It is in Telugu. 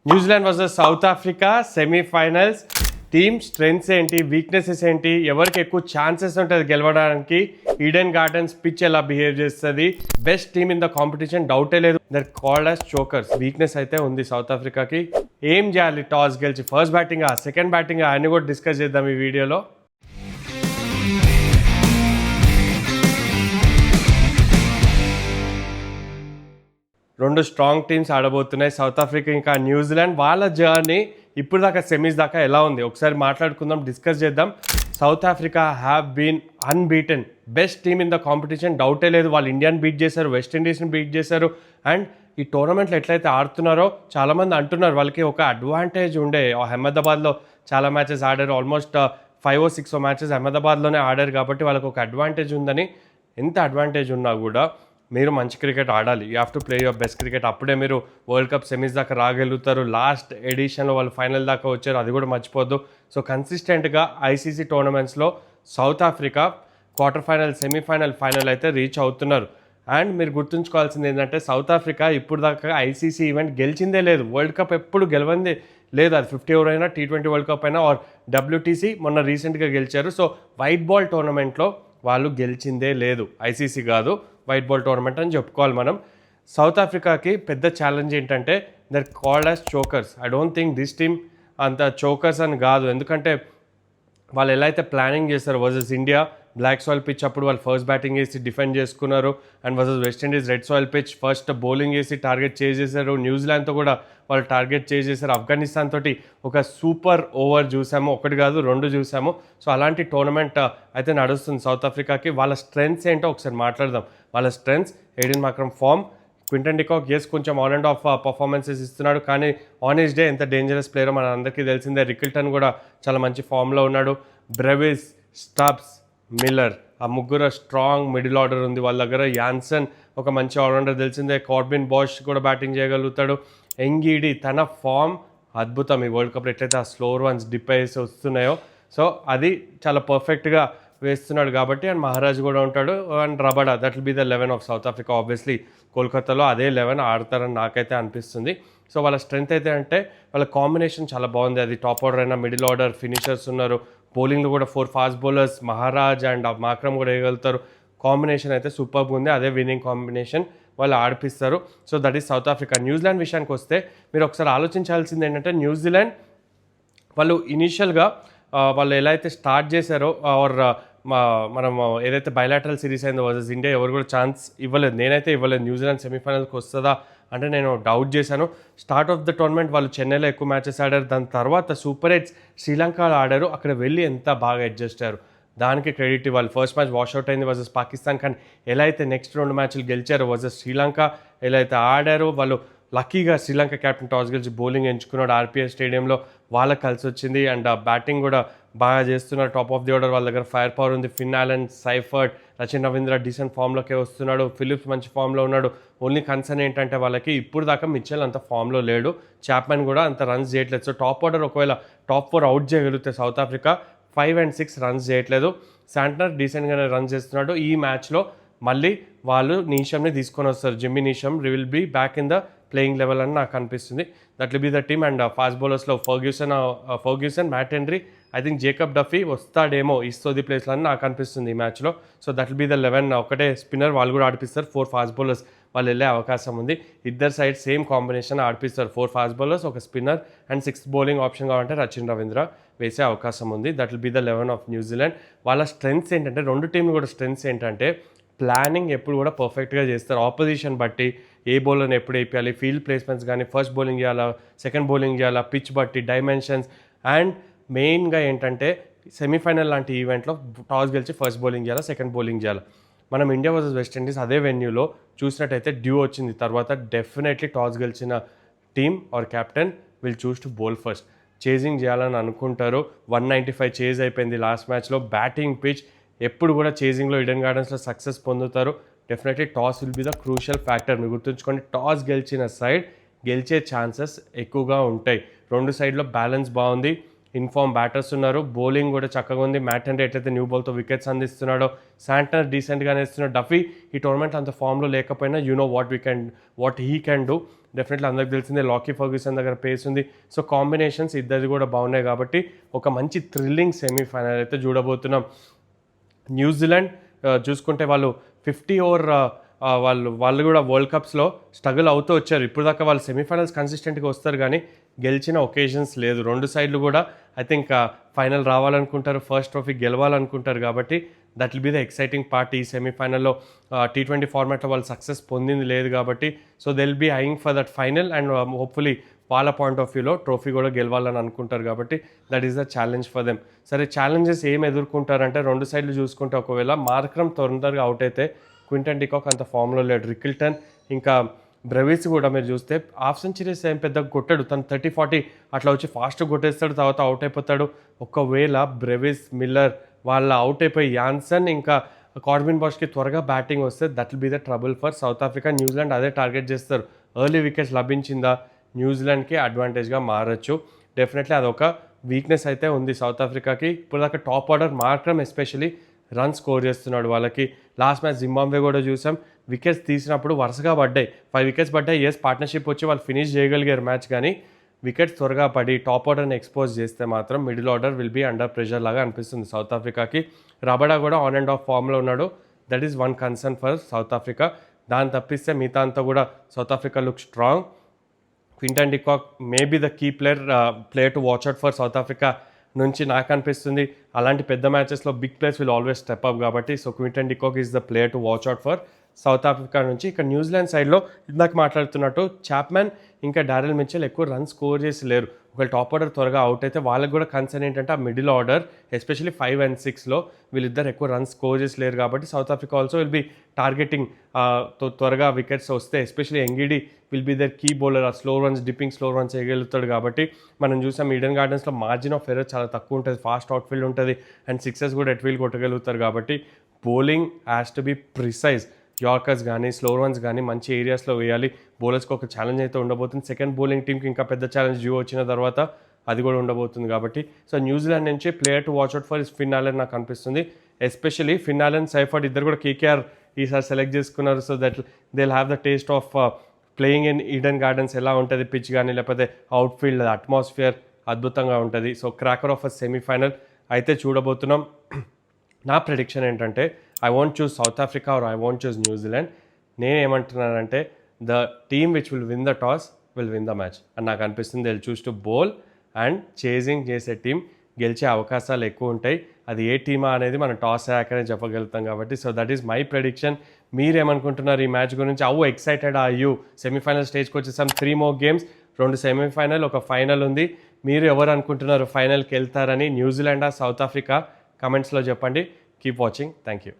New Zealand versus South Africa semifinals. Team strengths ఏంటి, వీక్నెసెస్ ఏంటి, ఎవరికి ఎక్కువ ఛాన్సెస్ ఉంటుంది గెలవడానికి, ఈడెన్ గార్డెన్స్ పిచ్ ఎలా బిహేవ్ చేస్తుంది, best team in the competition డౌటే లేదు. They're called as chokers. Weakness అయితే ఉంది సౌత్ ఆఫ్రికాకి. ఏం చేయాలి టాస్ గెలిచి? ఫస్ట్ బ్యాటింగ్ సెకండ్ బ్యాటింగ్ అన్ని కూడా డిస్కస్ చేద్దాం ఈ వీడియోలో. రెండు స్ట్రాంగ్ టీమ్స్ ఆడబోతున్నాయి, సౌత్ ఆఫ్రికా ఇంకా న్యూజిలాండ్. వాళ్ళ జర్నీ ఇప్పుడు దాకా సెమీస్ దాకా ఎలా ఉంది ఒకసారి మాట్లాడుకుందాం, డిస్కస్ చేద్దాం. South Africa have been unbeaten, best team in the competition డౌటే లేదు. వాళ్ళు ఇండియాని బీట్ చేశారు, వెస్టిండీస్ని బీట్ చేశారు. అండ్ ఈ టోర్నమెంట్లో ఎట్లయితే ఆడుతున్నారో చాలామంది అంటున్నారు వాళ్ళకి ఒక అడ్వాంటేజ్ ఉండే. అహ్మదాబాద్లో చాలా మ్యాచెస్ ఆడారు, ఆల్మోస్ట్ 5 or 6 మ్యాచెస్ అహ్మదాబాద్లోనే ఆడారు కాబట్టి వాళ్ళకి ఒక అడ్వాంటేజ్ ఉందని. ఎంత అడ్వాంటేజ్ ఉన్నా కూడా మీరు మంచి క్రికెట్ ఆడాలి. You have to play your best cricket. అప్పుడే మీరు వరల్డ్ కప్ సెమీస్ దాకా రాగలుగుతారు. లాస్ట్ ఎడిషన్లో వాళ్ళు ఫైనల్ దాకా వచ్చారు, అది కూడా మర్చిపోద్దు. సో కన్సిస్టెంట్గా ఐసీసీ టోర్నమెంట్స్లో South Africa quarter final, semifinal, final అయితే రీచ్ అవుతున్నారు. అండ్ మీరు గుర్తుంచుకోవాల్సింది ఏంటంటే సౌత్ ఆఫ్రికా ఇప్పుడు దాకా ఐసీసీ ఈవెంట్ గెలిచిందే లేదు. వరల్డ్ కప్ ఎప్పుడు గెలవందే లేదు. అది 50 ఓవర్ అయినా, T20 వరల్డ్ కప్ అయినా, ఆర్ WTC మొన్న రీసెంట్గా గెలిచారు. సో వైట్ బాల్ టోర్నమెంట్లో వాళ్ళు గెలిచిందే లేదు. ఐసీసీ కాదు, వైట్ బాల్ టోర్నమెంట్ అని చెప్పుకోవాలి మనం. సౌత్ ఆఫ్రికాకి పెద్ద ఛాలెంజ్ ఏంటంటే they're called as chokers. I don't think this team అంత చోకర్స్ అని కాదు, ఎందుకంటే వాళ్ళు ఎలా అయితే ప్లానింగ్ చేస్తారు versus India black soil pitch అప్పుడు వాళ్ళు ఫస్ట్ బ్యాటింగ్ వేసి డిఫెండ్ చేసుకున్నారు. And versus West Indies red soil pitch first bowling వేసి టార్గెట్ చేసేసారు. న్యూజిలాండ్తో కూడా వాళ్ళు టార్గెట్ చేసేసారు. ఆఫ్ఘనిస్తాన్ తోటి ఒక సూపర్ ఓవర్ చూసాము, ఒకటి కాదు 2 చూసాము. సో అలాంటి టోర్నమెంట్ అయితే నడుస్తుంది సౌత్ ఆఫ్రికాకి. వాళ్ళ స్ట్రెంగ్స్ ఏంటో ఒకసారి మాట్లాడదాం. వాళ్ళ strengths: Aiden Markram form, Quinton de Kock కొంచెం ఆన్ అండ్ ఆఫ్ పర్ఫార్మెన్సెస్ ఇస్తున్నాడు, కానీ ఆన్ ఈస్ డే ఎంత డేంజరస్ ప్లేయరో మన అందరికీ తెలిసిందే. రికిల్టన్ కూడా చాలా మంచి ఫామ్లో ఉన్నాడు. బ్రెవిస్, స్టబ్స్, మిల్లర్, ఆ ముగ్గురు స్ట్రాంగ్ మిడిల్ ఆర్డర్ ఉంది వాళ్ళ దగ్గర. యాన్సన్ ఒక మంచి ఆల్రౌండర్ తెలిసిందే. కార్బిన్ బాష్ కూడా బ్యాటింగ్ చేయగలుగుతాడు. ఎంగిడి తన ఫామ్ అద్భుతం. ఈ వరల్డ్ కప్లో ఎట్లయితే ఆ స్లోర్ వన్స్ డిప్ వేసి వస్తున్నాయో, సో అది చాలా పర్ఫెక్ట్గా వేస్తున్నాడు కాబట్టి. అండ్ మహారాజ్ కూడా ఉంటాడు. And Rabada, that will be the 11 of South Africa. Obviously కోల్కతాలో అదే 11 ఆడతారని నాకైతే అనిపిస్తుంది. సో వాళ్ళ స్ట్రెంగ్త్ అయితే అంటే వాళ్ళ కాంబినేషన్ చాలా బాగుంది. అది టాప్ ఆర్డర్ అయినా, మిడిల్ ఆర్డర్ ఫినిషర్స్ ఉన్నారు. బౌలింగ్లో కూడా 4 fast bowlers, Maharaj and Markram కూడా వేయగలుగుతారు. కాంబినేషన్ అయితే సూపర్గా ఉంది. అదే విన్నింగ్ కాంబినేషన్ వాళ్ళు ఆడిపిస్తారు. So that is South Africa. న్యూజిలాండ్ విషయానికి వస్తే మీరు ఒకసారి ఆలోచించాల్సింది ఏంటంటే న్యూజిలాండ్ వాళ్ళు ఇనీషియల్గా వాళ్ళు ఎలా అయితే స్టార్ట్ చేశారో, ఆర్ మనం ఏదైతే బైలాటరల్ సిరీస్ అయిందో వర్సెస్ ఇండియా, ఎవరు కూడా ఛాన్స్ ఇవ్వలేదు. నేనైతే ఇవ్వలేదు. న్యూజిలాండ్ సెమీఫైనల్కి వస్తుందా అంటే నేను డౌట్ చేశాను. స్టార్ట్ ఆఫ్ ద టోర్నమెంట్ వాళ్ళు చెన్నైలో ఎక్కువ మ్యాచెస్ ఆడారు. దాని తర్వాత సూపర్ 8 శ్రీలంకలో ఆడారు. అక్కడ వెళ్ళి ఎంత బాగా అడ్జస్ట్ అయ్యారు, దానికి క్రెడిట్ ఇవ్వాలి. ఫస్ట్ మ్యాచ్ వాష్అవుట్ అయింది వర్సెస్ పాకిస్తాన్, కానీ ఎలా అయితే నెక్స్ట్ 2 మ్యాచ్లు గెలిచారో వర్సెస్ శ్రీలంక, ఎలా అయితే ఆడారో వాళ్ళు. లక్కీగా శ్రీలంక కెప్టెన్ టాస్ గెలిచి బౌలింగ్ ఎంచుకున్నాడు ఆర్పిఎస్ స్టేడియంలో, వాళ్ళకి కలిసి వచ్చింది. అండ్ బ్యాటింగ్ కూడా బాగా చేస్తున్నారు. టాప్ ఆఫ్ ది ఆర్డర్ వాళ్ళ దగ్గర ఫైర్ పవర్ ఉంది. ఫిన్ ఆలన్, సైఫర్డ్, రచిన్ రవీంద్ర డీసెంట్ ఫామ్లోకే వస్తున్నాడు. ఫిలిప్స్ మంచి ఫామ్లో ఉన్నాడు. ఓన్లీ కన్సర్న్ ఏంటంటే వాళ్ళకి ఇప్పుడు దాకా మిచెల్ అంత ఫామ్లో లేడు. చాప్మన్ కూడా అంత రన్స్ చేయట్లేదు. సో టాప్ ఆర్డర్ ఒకవేళ టాప్ 4 అవుట్ చేయగలిగితే సౌత్ ఆఫ్రికా 5 and 6 రన్స్ చేయట్లేదు. శాంట్నర్ డీసెంట్గానే రన్ చేస్తున్నాడు. ఈ మ్యాచ్లో మళ్ళీ వాళ్ళు నీషమ్ని తీసుకొని వస్తారు. Jimmy Neesham will be back in the playing level అని నాకు అనిపిస్తుంది. That will be the team. And fast బౌలర్స్లో Ferguson, Matt Henry, I think Jacob Duffy వస్తాడేమో ఇస్తోది ప్లేస్లో అని నాకు అనిపిస్తుంది ఈ మ్యాచ్లో. So that will be the 11. ఒకటే స్పిన్నర్ వాళ్ళు కూడా ఆడిపిస్తారు. 4 ఫాస్ట్ బౌలర్స్ వాళ్ళు వెళ్ళే అవకాశం ఉంది. ఇద్దరు సైడ్ సేమ్ కాంబినేషన్ ఆడిపిస్తారు. 4 ఫాస్ట్ బౌలర్స్, ఒక spinner and 6th bowling option కావాలంటే రచిన్ రవీంద్ర వేసే అవకాశం ఉంది. That will be the 11 of New Zealand. వాళ్ళ స్ట్రెంగ్స్ ఏంటంటే, రెండు టీంలు కూడా స్ట్రెంగ్స్ ఏంటంటే ప్లానింగ్ ఎప్పుడు కూడా పర్ఫెక్ట్గా చేస్తారు. ఆపోజిషన్ బట్టి ఏ బౌలర్ని ఎప్పుడు వేయాలి, ఫీల్డ్ ప్లేస్మెంట్స్ కానీ, ఫస్ట్ బౌలింగ్ చేయాలా, సెకండ్ బౌలింగ్ చేయాలా, పిచ్ బట్టి, డైమెన్షన్స్. అండ్ మెయిన్గా ఏంటంటే సెమీఫైనల్ లాంటి ఈవెంట్లో టాస్ గెలిచి ఫస్ట్ బౌలింగ్ చేయాలా, సెకండ్ బౌలింగ్ చేయాలా. మనం ఇండియా వర్సెస్ వెస్టిండీస్ అదే వెన్యూలో చూసినట్టయితే డ్యూ వచ్చింది. తర్వాత డెఫినెట్లీ టాస్ గెలిచిన team or captain will choose to bowl first. Chasing చేయాలని అనుకుంటారు. 195 చేజ్ అయిపోయింది లాస్ట్ మ్యాచ్లో. బ్యాటింగ్ పిచ్ ఎప్పుడు కూడా చేజింగ్లో ఈడెన్ గార్డెన్స్లో సక్సెస్ పొందుతారు. Definitely toss will be the crucial factor. మీరు గుర్తుంచుకోండి, టాస్ గెలిచిన సైడ్ గెలిచే ఛాన్సెస్ ఎక్కువగా ఉంటాయి. 2 సైడ్లో బ్యాలెన్స్ బాగుంది. ఇన్ఫార్మ్ బ్యాటర్స్ ఉన్నారు. బౌలింగ్ కూడా చక్కగా ఉంది. మ్యాట్ హెన్రీ ఎట్లయితే న్యూ బాల్తో వికెట్స్ అందిస్తున్నాడో, శాంటనర్ డీసెంట్గానే ఇస్తున్నాడు. డఫీ ఈ టోర్నమెంట్ అంత ఫామ్లో లేకపోయినా what he can do. Definitely అందరికి తెలిసిందే లాకీ ఫర్గ్యూసన్ దగ్గర పేస్ ఉంది. సో కాంబినేషన్స్ ఇద్దరిది కూడా బాగున్నాయి కాబట్టి ఒక మంచి థ్రిల్లింగ్ సెమీఫైనల్ అయితే చూడబోతున్నాం. న్యూజిలాండ్ చూసుకుంటే వాళ్ళు 50 ఓవర్ వాళ్ళు కూడా వరల్డ్ కప్స్లో స్ట్రగుల్ అవుతూ వచ్చారు. ఇప్పుడు దాకా వాళ్ళు సెమీఫైనల్స్ కన్సిస్టెంట్గా వస్తారు కానీ గెలిచిన ఒకేషన్స్ లేదు. రెండు సైడ్లు కూడా ఐ థింక్ ఫైనల్ రావాలనుకుంటారు, ఫస్ట్ ట్రోఫీ గెలవాలనుకుంటారు కాబట్టి that will be the exciting part. ఈ సెమీఫైనల్లో T20 ఫార్మాట్లో వాళ్ళు సక్సెస్ పొందింది లేదు కాబట్టి so they will be eyeing for that final and hopefully వాళ్ళ పాయింట్ ఆఫ్ వ్యూలో ట్రోఫీ కూడా గెలవాలని అనుకుంటారు కాబట్టి that is the challenge for them. సరే ఛాలెంజెస్ ఏం ఎదుర్కొంటారంటే రెండు సైడ్లు చూసుకుంటే ఒకవేళ మార్క్రమ్ తొందరగా అవుట్ అయితే క్వింటన్ డికాక్ అంత ఫామ్లో లేడు. రికిల్టన్ ఇంకా బ్రెవిస్ కూడా మీరు చూస్తే హాఫ్ సెంచరీస్ ఏం పెద్దగా కొట్టాడు. తను 30-40 అట్లా వచ్చి ఫాస్ట్గా కొట్టేస్తాడు, తర్వాత అవుట్ అయిపోతాడు. ఒకవేళ బ్రెవిస్, మిల్లర్ వాళ్ళ అవుట్ అయిపోయి యాన్సన్ ఇంకా కార్బిన్ బాష్కి త్వరగా బ్యాటింగ్ వస్తే that will be the trouble for South Africa. New Zealand అదే టార్గెట్ చేస్తారు. ఎర్లీ వికెట్స్ లభించిందా న్యూజిలాండ్కి అడ్వాంటేజ్గా మారచ్చు. డెఫినెట్లీ అదొక వీక్నెస్ అయితే ఉంది సౌత్ ఆఫ్రికాకి. ఇప్పుడు దాకా top order Markram especially run score చేస్తున్నాడు వాళ్ళకి. లాస్ట్ మ్యాచ్ జింబాబ్వే కూడా చూసాం, వికెట్స్ తీసినప్పుడు వరుసగా పడ్డాయి, 5 వికెట్స్ పడ్డాయి. పార్ట్నర్షిప్ వచ్చి వాళ్ళు ఫినిష్ చేయగలిగారు మ్యాచ్, కానీ వికెట్స్ త్వరగా పడి టాప్ ఆర్డర్ని ఎక్స్పోజ్ చేస్తే మాత్రం middle order will be under pressure లాగా అనిపిస్తుంది సౌత్ ఆఫ్రికాకి. రబడా కూడా ఆన్ అండ్ ఆఫ్ ఫామ్లో ఉన్నాడు. That is one concern for South Africa. దాన్ని తప్పిస్తే మిగతా అంతా కూడా South Africa look strong. Quinton de Kock may be the key player to watch out for South Africa నుంచి నాకు అనిపిస్తుంది. అలాంటి పెద్ద మ్యాచెస్లో big players will always step up కాబట్టి so Quinton de Kock is the player to watch out for South Africa నుంచి. ఇక న్యూజిలాండ్ సైడ్లో ఇందాక మాట్లాడుతున్నట్టు చాప్మెన్ ఇంకా డారెల్ మిచెల్ ఎక్కువ రన్ స్కోర్ చేసి లేరు. ఒకవేళ టాప్ ఆర్డర్ త్వరగా అవుట్ అయితే వాళ్ళకి కూడా కన్సర్న్ ఏంటంటే ఆ మిడిల్ ఆర్డర్ ఎస్పెషల్లీ 5 and 6లో వీళ్ళిద్దరు ఎక్కువ రన్ స్కోర్ చేసి లేరు కాబట్టి South Africa also will be targeting త్వరగా వికెట్స్ వస్తే especially Ngidi will be their key bowler. ఆ slow runs dipping slow runs వేయగలుగుతాడు కాబట్టి మనం చూసాం ఈడెన్ గార్డెన్స్లో మార్జిన్ ఆఫ్ ఎర్రర్ చాలా తక్కువ ఉంటుంది, ఫాస్ట్ అవుట్ఫీల్డ్ ఉంటుంది అండ్ సిక్సెస్ కూడా ఎట్వీల్ కొట్టగలుగుతారు కాబట్టి bowling has to be precise. Yorkers కానీ స్లో రన్స్ కానీ మంచి ఏరియాస్లో వేయాలి. బౌలర్స్కి ఒక ఛాలెంజ్ అయితే ఉండబోతుంది. సెకండ్ బౌలింగ్ టీంకి ఇంకా పెద్ద ఛాలెంజ్ జియో వచ్చిన తర్వాత అది కూడా ఉండబోతుంది కాబట్టి సో న్యూజిలాండ్ నుంచి player to watch out for is Finn Allen నాకు అనిపిస్తుంది. ఎస్పెషలీ ఫిన్ ఆలన్, సైఫర్డ్ ఇద్దరు కూడా KKR ఈసారి సెలెక్ట్ చేసుకున్నారు. So that they will have the taste of playing in Eden Gardens. ఎలా ఉంటుంది పిచ్ కానీ లేకపోతే అవుట్ఫీల్డ్ అట్మాస్ఫియర్ అద్భుతంగా ఉంటుంది. So cracker of a semifinal అయితే చూడబోతున్నాం. నా ప్రెడిక్షన్ ఏంటంటే I want choose South Africa or I want choose New Zealand. నేనేమంటున్నానంటే the team which will win the toss will win the match అని నాకు అనిపిస్తుంది. They will choose to bowl and chasing చేసే టీం గెలిచే అవకాశాలు ఎక్కువ ఉంటాయి. అది ఏ టీమా అనేది మనం టాస్ అయ్యాకనే చెప్పగలుగుతాం కాబట్టి so that is my prediction. మీరేమనుకుంటున్నారు ఈ మ్యాచ్ గురించి? Excited are you? సెమీఫైనల్ స్టేజ్కి వచ్చేసాం. 3 more games, 2 సెమీఫైనల్, ఒక ఫైనల్ ఉంది. మీరు ఎవరు అనుకుంటున్నారు ఫైనల్కి వెళ్తారని? న్యూజిలాండా, సౌత్ ఆఫ్రికా? కమెంట్స్లో చెప్పండి. Keep watching. Thank you.